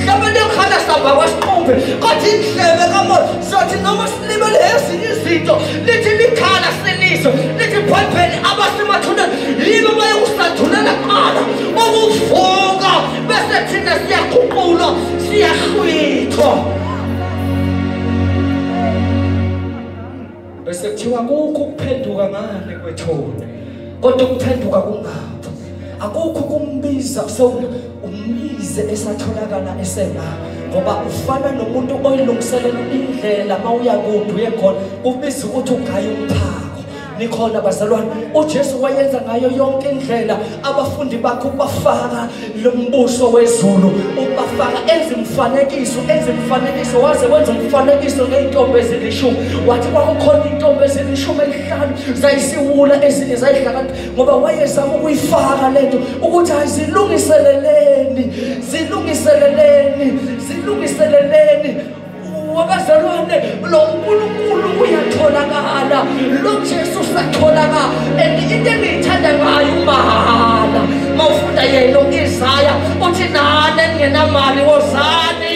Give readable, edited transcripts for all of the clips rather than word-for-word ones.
mhlawumbe nekhala samba kwasiqumbe kodwa indlebe kamoya sothi noma silibele ezinye izinto lithi likhala siliso lithi ibhayibheli abasemathuneni yibo bayokusadhulela kuqala ukuvuka bese thina siyaguqulwa siyahlwithwa bese kuthiwa kukho ukuphenduka ngale kwethoni kodwa ukuphenduka kungaphi akukho kumbiza umbize esatholakala esena ngoba ufana nomuntu oyilungiselela indlela mawuya kude uye khona kubiza ukuthi ugaye umphako nikhona bazalwane uJesu wayenza ngayo yonke indlela abafundi bakhe ubafaka lombuso wezulu ubafaka ezimfanekiso waze wenza umfanekiso ngeintombi ezilishumi wathi kwakukhona intombi ezilishumi ezihlanu zayisiwula ezinye zayihlakana ngoba wayezama ukuyifaka lento ukuthi zilungiseleleni wabazalwane lo uNkulunkulu uyatholakala lo Jesu satholakala and into engiyithanda ngayo umahala mawufunda yena uIsaya uthi nani engenamali wozani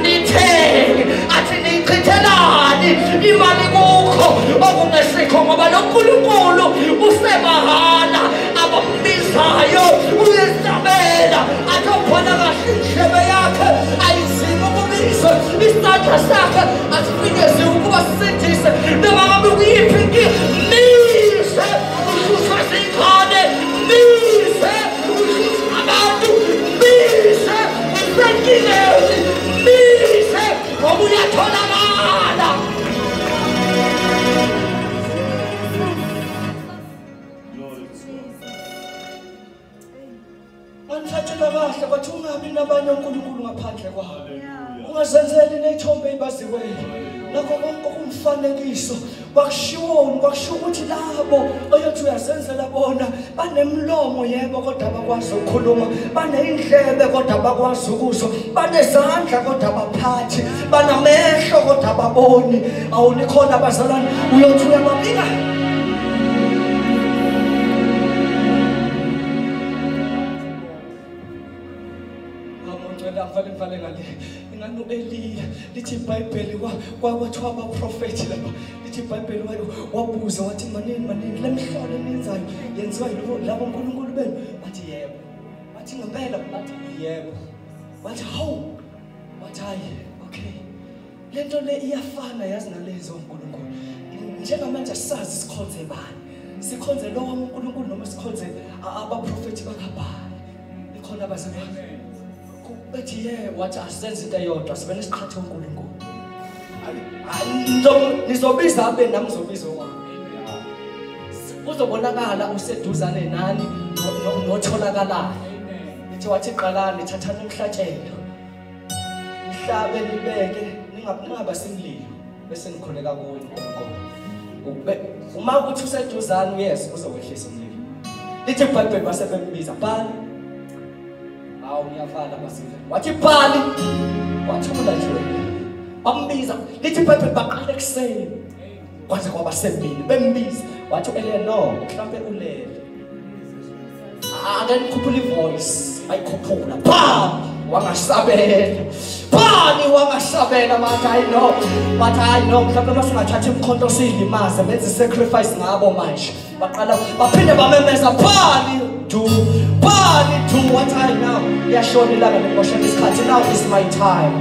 nithenge athi nichithelani imali kukho okungesikho ngoba lo uNkulunkulu usemahala abambizayo uyesabela athi ubona kahle indlebe yakhe ayizimo kubizwa isandla sakhe asifinyeze ukuba sisindise noma ngabe kuyiphi inkinga mise ususwa zikhane mise abantu mise usenkingeni mise ngoba uyatholakala Anthatshela kahle bathi ungabi nabanye uNkulunkulu ngaphandle kwabo ungazenzeli nethombe ebaziweyo nakho konke kumfanekiso kwakushiwo ukuthi labo oyothi uyazenzela bona banemlomo yebo kodwa abakwazi ukukhuluma banezindlebe kodwa abakwazi ukuzwa banezandla kodwa abaphathi banamehlo kodwa ababoni awunikhona abazalwane uyothi uyababika ngivale ngale ingano Eliya lithi iBhayibheli kwathiwa abaprofeti laba lithi iBhayibheli wabuza wathi manini lemhlolo enenzayo yenziwa yilo labo uNkulunkulu benu bathi yebo bathi ngempela bathi yebo bathi how bathi hayi okay lento le iyafana yazi nalezo uNkulunkulu njengamanje sazi sikhonze bani sikhonze lo uNkulunkulu noma sikhonze abaprofeti bakaBhali ikhona abazalwane bethi wathi asenze into eyodwa sibe nesiqhathe uNkulunkulu nizobiza abe nami ngizobiza wami uzobonakala useduzane nani notholakalayo lithi wathi qalani thathani umhlatshelo ihlabe libeke ningaba simlilo bese nikhoneka kuwo uNkulunkulu uma ukuthi useduzane yes uzowehlisa umlilo lithi iBhayibheli basebembiza Bhali uyafala basiza wathi Bhali wathula nje bambiza lithi iBhayibheli baqala ekuseni kwaze kwaba semini bembiza wathi no mhlambe ulele akakhuphula ivoice ayikhuphula Bhali wangasabela bathi I know mhlambe masingathatha imkhonto silimaze benze sacrifice ngabo manje baqala baphinde bamemeza Bhali do what I know yashona ilanga leboshana isikhathi now is my time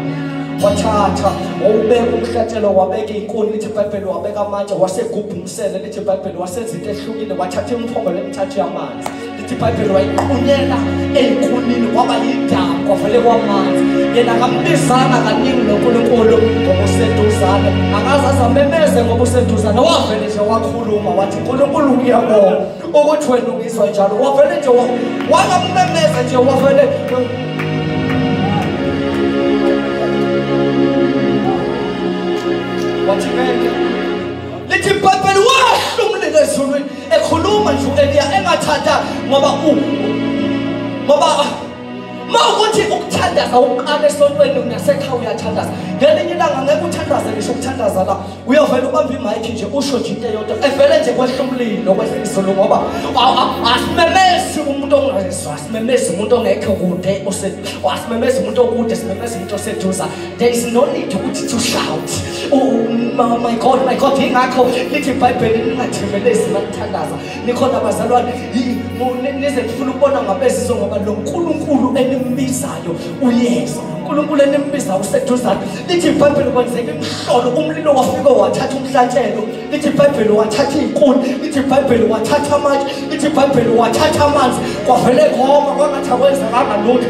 wathatha ubeka umhlatshelo wabeka inkuni lithi iBhayibheli wabeka amanje wasegubhumsele lithi iBhayibheli wasenza into ehlukile wathatha imphongo lemithathu yamanzi lithi iBhayibheli wayiqunyela ey'nkunini kwaba yidamu kwavele kwamanzi yena akambizanga kaningi noNkulunkulu ngoba useduzane akaze azamemeze ngoba useduzane wavele nje wakhuluma wathi uNkulunkulu uyabona ukuthi wena ungizwa njalo wavele nje wakamemeza nje wavele wathi lithi iBhayibheli wahlumlile ezulwini ekhuluma nje uEliya engathanda ngoba mawukuthi ukuthandaza uqala esontweni nasekhaya uyathandaza ngelinye ilanga ngeke uthanda uthandaze ngisho ukuthandaza la uyovela ubamba imic nje usho nje into eyodwa evele nje kwehla umlilo kwehlisolo ngoba asimemesi umuntu ongazizwa asimemesi umuntu ongekho kude asimemesi umuntu okude simemesi umuntu oseduza there is no need ukuthi to shout oh my god ingakho lithi iBhayibheli ningathemelezi nakuthandaza nikhona abazalwane nize kufuna ukubona ngabezizwe ngoba lo nkulunkulu enimbizayo uyeza uNkulunkulu enimbiza useduzana lithi iBhayibheli kwenzeka imhlolo umlilo wafika wathatha umhlatshelo lithi iBhayibheli wathatha inkuni lithi iBhayibheli wathatha amatshe lithi iBhayibheli wathatha amanzi kwavele ngoma kwangathi akwenzekanga lutho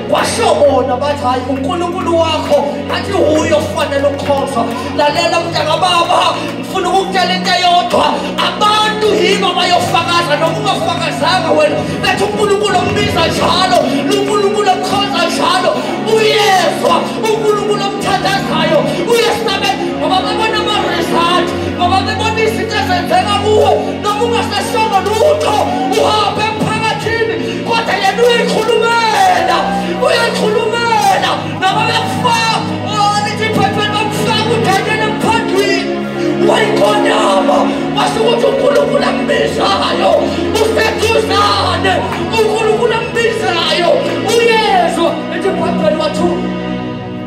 kwashobona bathi hayi uNkulunkulu wakho athi huyo ofanele ukukhonzwa lalela mntaka baba ngifuna ukukutshela into eyodwa abantu yibo bayofakaza noma ungafakazanga wena bethi uNkulunkulu ombiza njalo uNkulunkulu omkhonza njalo uyezwa uNkulunkulu omthandazayo uyesabe ngoba babona ama-result ngoba bebona izinto ezenzeka kuwe noma ungasashongo lutho uhambe emphakathini kodwa yena uyayikhulumela noma bekufaka lithi iBhayibheli bakufaka udanyeni emphadwini wayikhonyama washo ukuthi uNkulunkulu ambizayo useduzane uNkulunkulu ambizayo uyezwa lithi iBhayibheli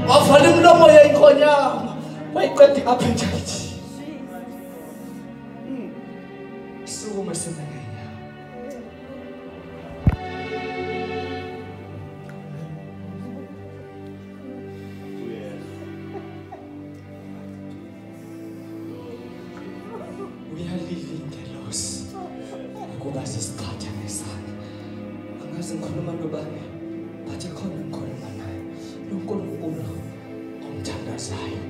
wavala imilomo yayikhonyama wayiqeda i-appetite sukuma semenya ukuba sesiqhathanisana angazi ngikhuluma nobani bathi khona ngikhuluma naye lo nkulunkulu omthandazayo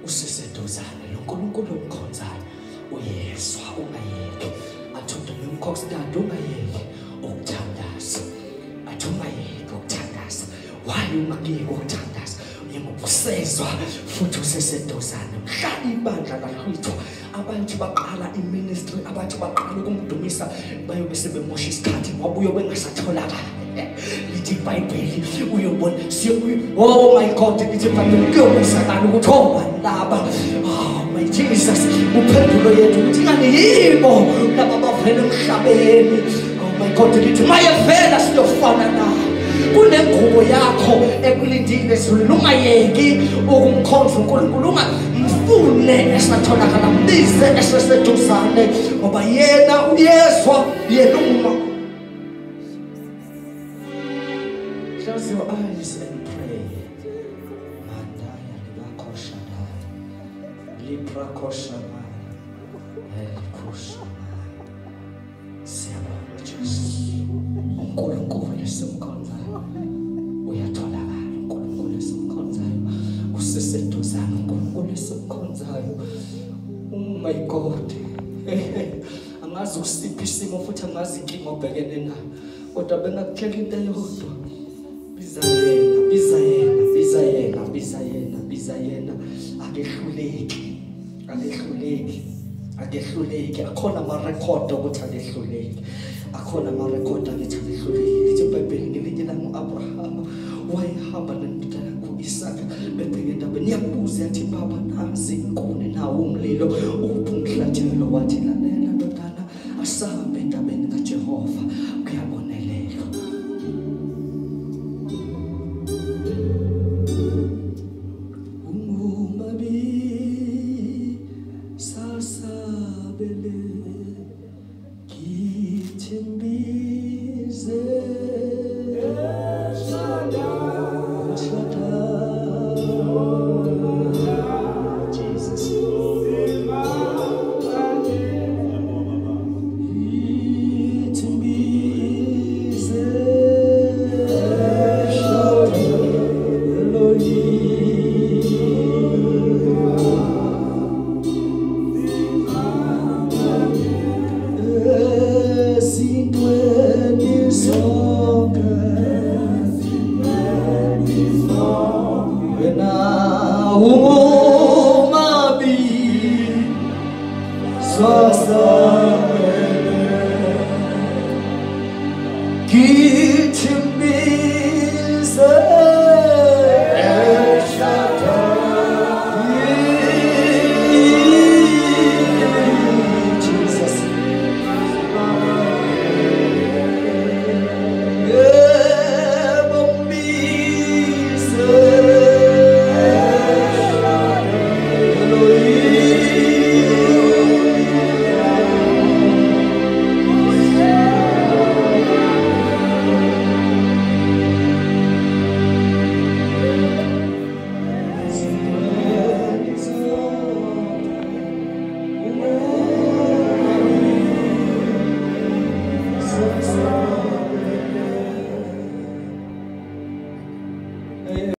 useseduzane lo nkulunkulu omkhonzayo uyezwa ungayeki athi umkhosikazi ungayeki ukuthandaza athi ungayeki ukuthandaza why ungayeki ukuthandaza ngokusezwa futhi useseduzane mhla ibandla lahlwithwa abantu baqala iministry abantu baqala ukumdumisa bayobe sebemosha isikhathi ngoba uyobe engasatholakala lithi iBhayibheli uyobona oh my god lithi iBhayibheli kuyobonakala ukuthi obani laba oh my Jesus uphendulo yethu ukuthi ngani yibo laba bavela emhlabeni oh my god lithi maye vela siyofana naye kunengubo yakho ekulindile ezulu ungayeki ukumkhonza uNkulunkulu ungafune esatholakala mbize eseseduzane ngoba yena uyezwa yena uma close your eyes and pray mandaya libakosha librakosha elkusha siyabonga Jesus uNkulunkulu esimkhonzayo uyatholakala uNkulunkulu esimkhonzayo useseduzane uNkulunkulu esimkhonzayo oh my god angazi usiphi isimo futhi angazi inkinga obhekene nayo kodwa bengakutshela into eyodwa biza yena akehluleki akhona ama-record ukuthi akehluleki akhona ama-record akethi akehluleki lithi iBhayibheli ngelinye lango-Abrahama wayehamba nendodana ku-Isaka bebheke entabeni niyabuza yathi baba nazi inkuni nawo umlilo uphi umhlatshelo wathi lalela ndodana asahambe entabeni kaJehova kuyabonelelwa